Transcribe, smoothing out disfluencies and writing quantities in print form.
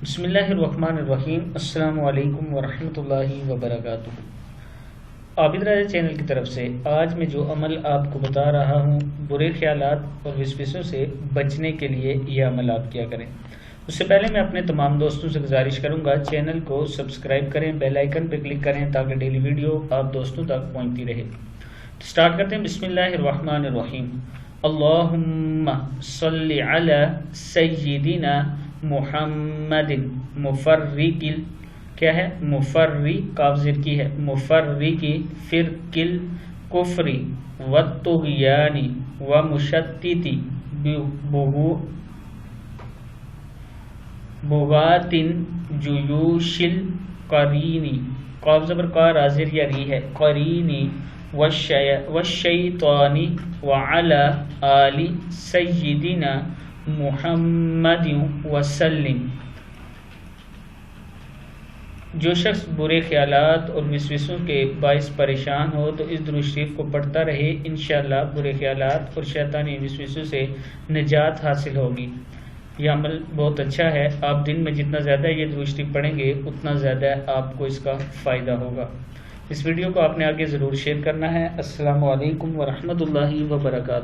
بسم اللہ الرحمن الرحیم۔ السلام علیکم ورحمۃ اللہ وبرکاتہ۔ عابد راجہ چینل کی طرف سے آج میں جو عمل آپ کو بتا رہا ہوں، برے خیالات اور وسوسوں سے بچنے کے لیے یہ عمل آپ کیا کریں۔ اس سے پہلے میں اپنے تمام دوستوں سے گزارش کروں گا چینل کو سبسکرائب کریں، بیل آئیکن پہ کلک کریں تاکہ ڈیلی ویڈیو آپ دوستوں تک پہنچتی رہے۔ سٹارٹ کرتے ہیں۔ بسم اللہ الرحمن الرحیم۔ اللہم صلی علی سیدنا محمد مفرق کیا ہے؟ مفرق کاف زیر کی ہے، مفرق فرق الکفر والطغیان ومشتت بغات جیوش القرین، قاف زبر کا رازر یا ری ہے، قرین والشیطان وعلی آل سیدنا محمد وسلم۔ جو شخص برے خیالات اور وسوسوں کے باعث پریشان ہو تو اس درود شریف کو پڑھتا رہے، انشاءاللہ برے خیالات اور شیطانی وسوسوں سے نجات حاصل ہوگی۔ یہ عمل بہت اچھا ہے، آپ دن میں جتنا زیادہ یہ درود شریف پڑھیں گے اتنا زیادہ آپ کو اس کا فائدہ ہوگا۔ اس ویڈیو کو آپ نے آگے ضرور شیئر کرنا ہے۔ السلام علیکم ورحمۃ اللہ وبرکاتہ۔